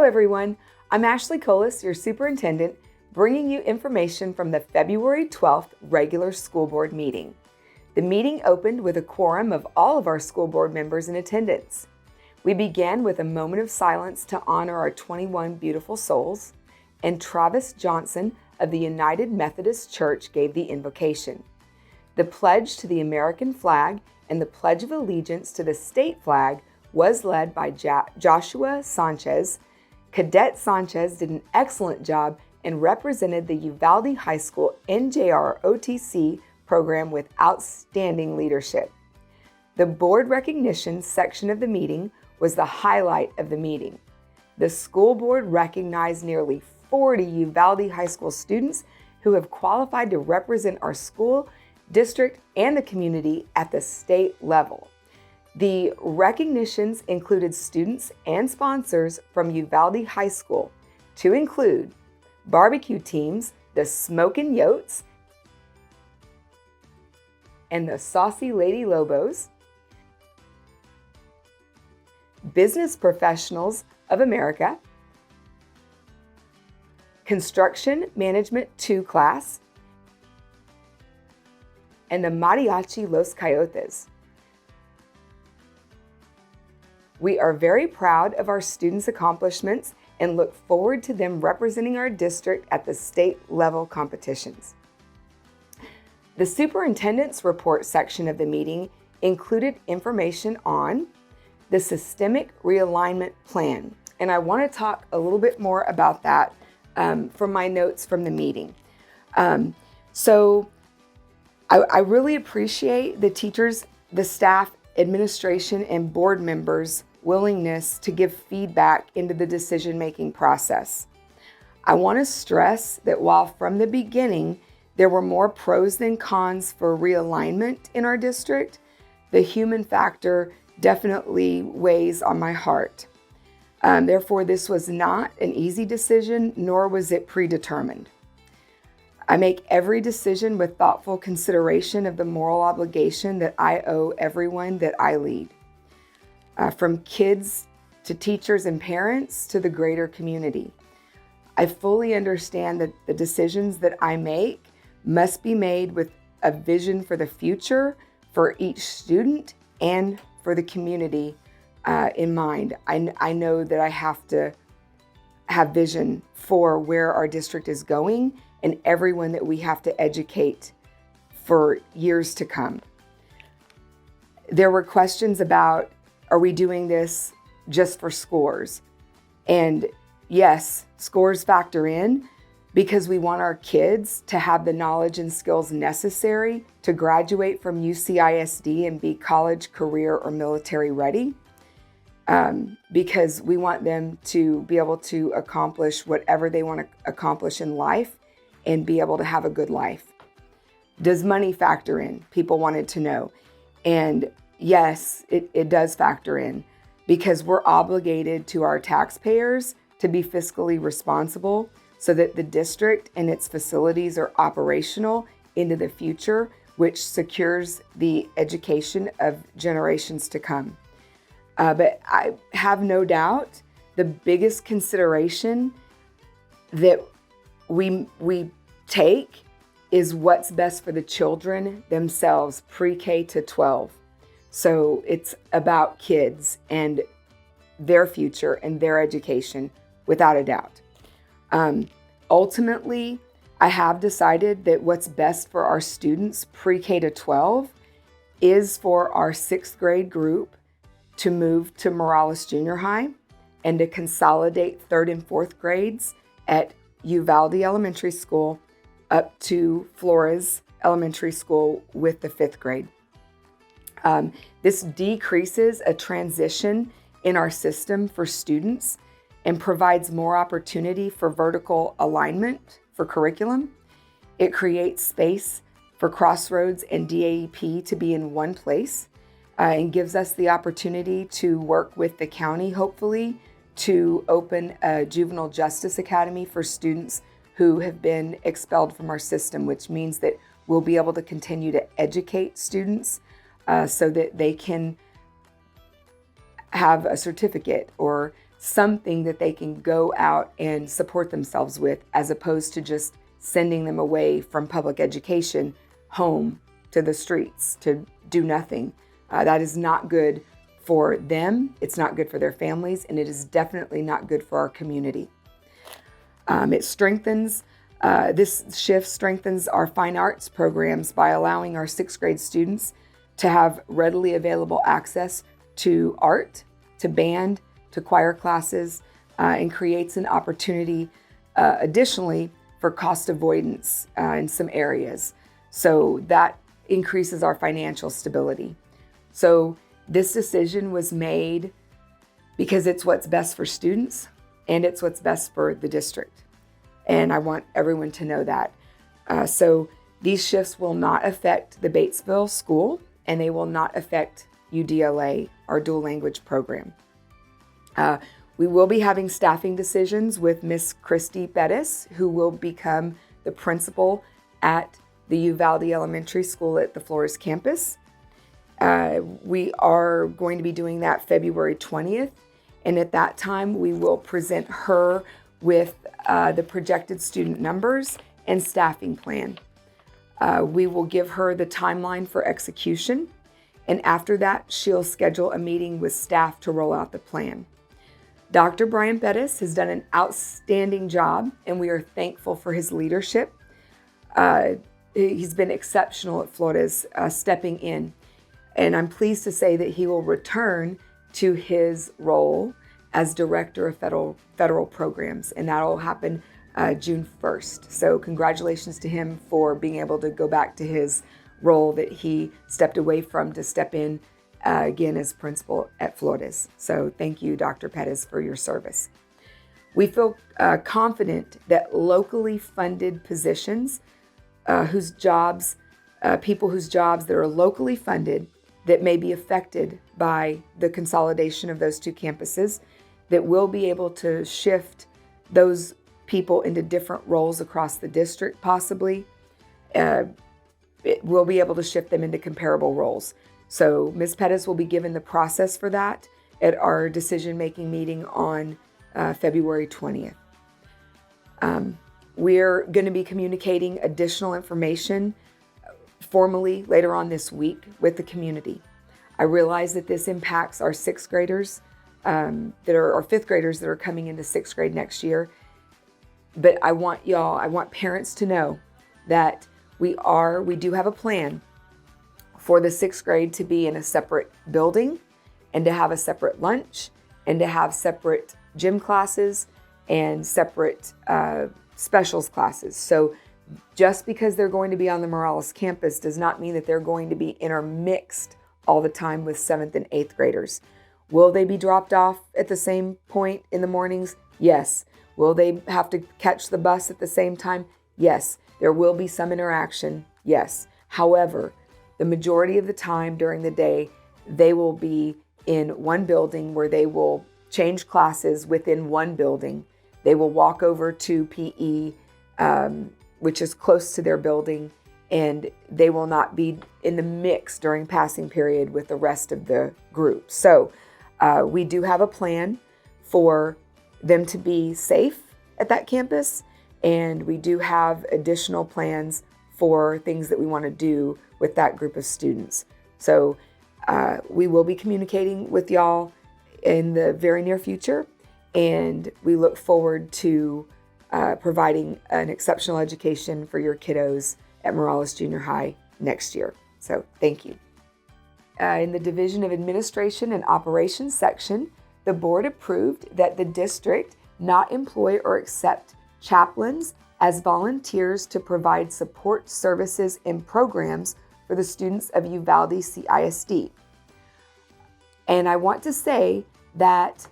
Hello everyone, I'm Ashley Chohlis, your superintendent, bringing you information from the February 12th regular school board meeting. The meeting opened with a quorum of all of our school board members in attendance. We began with a moment of silence to honor our 21 beautiful souls, and Travis Johnson of the United Methodist Church gave the invocation. The pledge to the American flag and the Pledge of Allegiance to the state flag was led by Joshua Sanchez. Cadet Sanchez did an excellent job and represented the Uvalde High School NJR OTC program with outstanding leadership. The board recognition section of the meeting was the highlight of the meeting. The school board recognized nearly 40 Uvalde High School students who have qualified to represent our school, district, and the community at the state level. The recognitions included students and sponsors from Uvalde High School, to include barbecue teams, the Smokin' Yotes and the Saucy Lady Lobos, Business Professionals of America, Construction Management 2 class, and the Mariachi Los Coyotes. We are very proud of our students' accomplishments and look forward to them representing our district at the state level competitions. The superintendent's report section of the meeting included information on the systemic realignment plan. And I want to talk a little bit more about that from my notes from the meeting. So I really appreciate the teachers, the staff, administration, and board members' willingness to give feedback into the decision-making process. I want to stress that while from the beginning there were more pros than cons for realignment in our district, the human factor definitely weighs on my heart. Therefore, this was not an easy decision, nor was it predetermined. I make every decision with thoughtful consideration of the moral obligation that I owe everyone that I lead. From kids to teachers and parents to the greater community. I fully understand that the decisions that I make must be made with a vision for the future for each student and for the community in mind. I know that I have to have vision for where our district is going and everyone that we have to educate for years to come. There were questions about, are we doing this just for scores? And yes, scores factor in because we want our kids to have the knowledge and skills necessary to graduate from UCISD and be college, career, or military ready. Because we want them to be able to accomplish whatever they want to accomplish in life and be able to have a good life. Does money factor in? People wanted to know. And yes, it does factor in because we're obligated to our taxpayers to be fiscally responsible so that the district and its facilities are operational into the future, which secures the education of generations to come. But I have no doubt the biggest consideration that we take is what's best for the children themselves, pre-K to 12. So it's about kids and their future and their education, without a doubt. Ultimately, I have decided that what's best for our students pre-K to 12 is for our 6th grade group to move to Morales Junior High and to consolidate 3rd and 4th grades at Uvalde Elementary School up to Flores Elementary School with the 5th grade. This decreases a transition in our system for students and provides more opportunity for vertical alignment for curriculum. It creates space for Crossroads and DAEP to be in one place and gives us the opportunity to work with the county, hopefully, to open a juvenile justice academy for students who have been expelled from our system, which means that we'll be able to continue to educate students so that they can have a certificate or something that they can go out and support themselves with, as opposed to just sending them away from public education home to the streets to do nothing. That is not good for them. It's not good for their families, and it is definitely not good for our community. This shift strengthens our fine arts programs by allowing our 6th grade students to have readily available access to art, to band, to choir classes, and creates an opportunity additionally for cost avoidance in some areas. So that increases our financial stability. So this decision was made because it's what's best for students and it's what's best for the district. And I want everyone to know that. So these shifts will not affect the Batesville school, and they will not affect UDLA, our dual language program. We will be having staffing decisions with Miss Christy Bettis, who will become the principal at the Uvalde Elementary School at the Flores campus. We are going to be doing that February 20th. And at that time, we will present her with the projected student numbers and staffing plan. We will give her the timeline for execution. And after that, she'll schedule a meeting with staff to roll out the plan. Dr. Brian Bettis has done an outstanding job, and we are thankful for his leadership. He's been exceptional at Flores, stepping in. And I'm pleased to say that he will return to his role as Director of Federal Programs, and that will happen June 1st. So congratulations to him for being able to go back to his role that he stepped away from to step in again as principal at Flores. So thank you, Dr. Pettis, for your service. We feel confident that locally funded positions, people whose jobs that are locally funded that may be affected by the consolidation of those 2 campuses, that will be able to shift those people into different roles across the district, possibly. We'll be able to shift them into comparable roles. So Ms. Pettis will be given the process for that at our decision-making meeting on February 20th. We're going to be communicating additional information formally later on this week with the community. I realize that this impacts our 6th graders our 5th graders that are coming into 6th grade next year. But I want parents to know that we do have a plan for the 6th grade to be in a separate building and to have a separate lunch and to have separate gym classes and separate specials classes. So just because they're going to be on the Morales campus does not mean that they're going to be intermixed all the time with 7th and 8th graders. Will they be dropped off at the same point in the mornings? Yes. Will they have to catch the bus at the same time? Yes. There will be some interaction. Yes. However, the majority of the time during the day, they will be in one building where they will change classes within one building. They will walk over to PE, which is close to their building, and they will not be in the mix during passing period with the rest of the group. So we do have a plan for them to be safe at that campus, and we do have additional plans for things that we want to do with that group of students. So we will be communicating with y'all in the very near future, and we look forward to providing an exceptional education for your kiddos at Morales Junior High next year. So thank you. In the Division of Administration and Operations section, the board approved that the district not employ or accept chaplains as volunteers to provide support services and programs for the students of Uvalde CISD. And I want to say that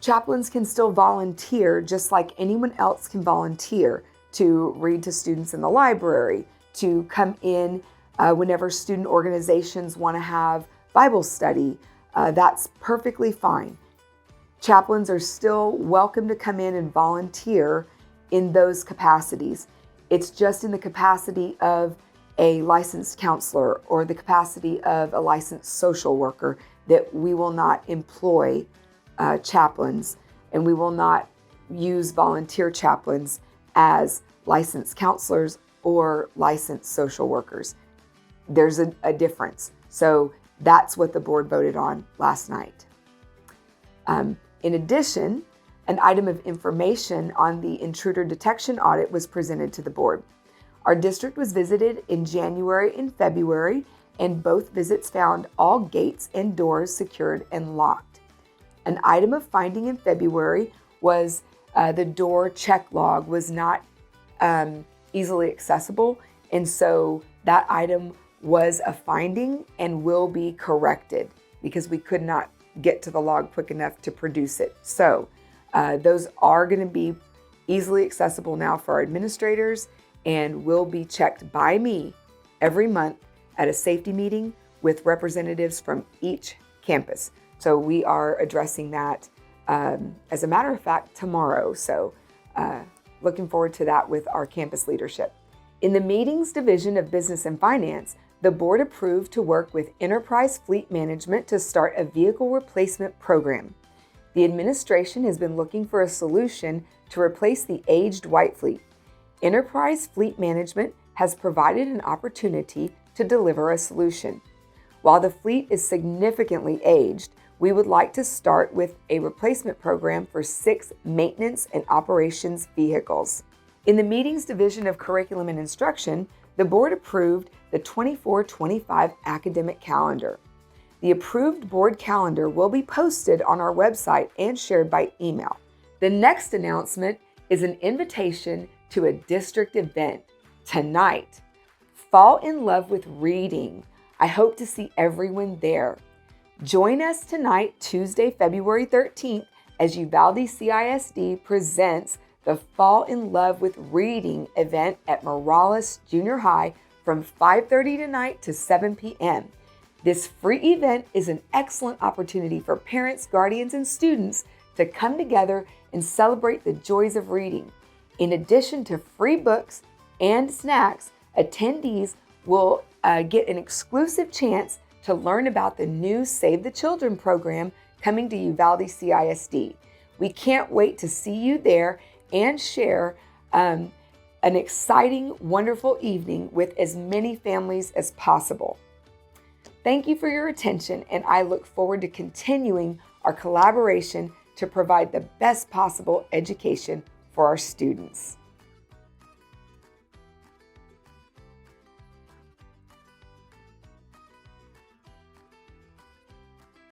chaplains can still volunteer just like anyone else can volunteer to read to students in the library, to come in whenever student organizations want to have Bible study. That's perfectly fine. Chaplains are still welcome to come in and volunteer in those capacities. It's just in the capacity of a licensed counselor or the capacity of a licensed social worker that we will not employ chaplains, and we will not use volunteer chaplains as licensed counselors or licensed social workers. There's a difference. So that's what the board voted on last night. In addition, an item of information on the intruder detection audit was presented to the board. Our district was visited in January and February, and both visits found all gates and doors secured and locked. An item of finding in February was the door check log was not easily accessible, and so that item was a finding and will be corrected because we could not get to the log quick enough to produce it. So those are going to be easily accessible now for our administrators and will be checked by me every month at a safety meeting with representatives from each campus. So we are addressing that, as a matter of fact, tomorrow. So looking forward to that with our campus leadership. In the meetings division of business and finance, the board approved to work with Enterprise Fleet Management to start a vehicle replacement program. The administration has been looking for a solution to replace the aged white fleet. Enterprise Fleet Management has provided an opportunity to deliver a solution. While the fleet is significantly aged, we would like to start with a replacement program for 6 maintenance and operations vehicles. In the meetings division of curriculum and instruction, the board approved the 24-25 academic calendar. The approved board calendar will be posted on our website and shared by email. The next announcement is an invitation to a district event tonight. Fall in love with reading. I hope to see everyone there. Join us tonight, Tuesday, February 13th, as Uvalde CISD presents the Fall in Love with Reading event at Morales Junior High from 5:30 tonight to 7 p.m. This free event is an excellent opportunity for parents, guardians, and students to come together and celebrate the joys of reading. In addition to free books and snacks, attendees will get an exclusive chance to learn about the new Save the Children program coming to Uvalde CISD. We can't wait to see you there and share an exciting, wonderful evening with as many families as possible. Thank you for your attention, and I look forward to continuing our collaboration to provide the best possible education for our students.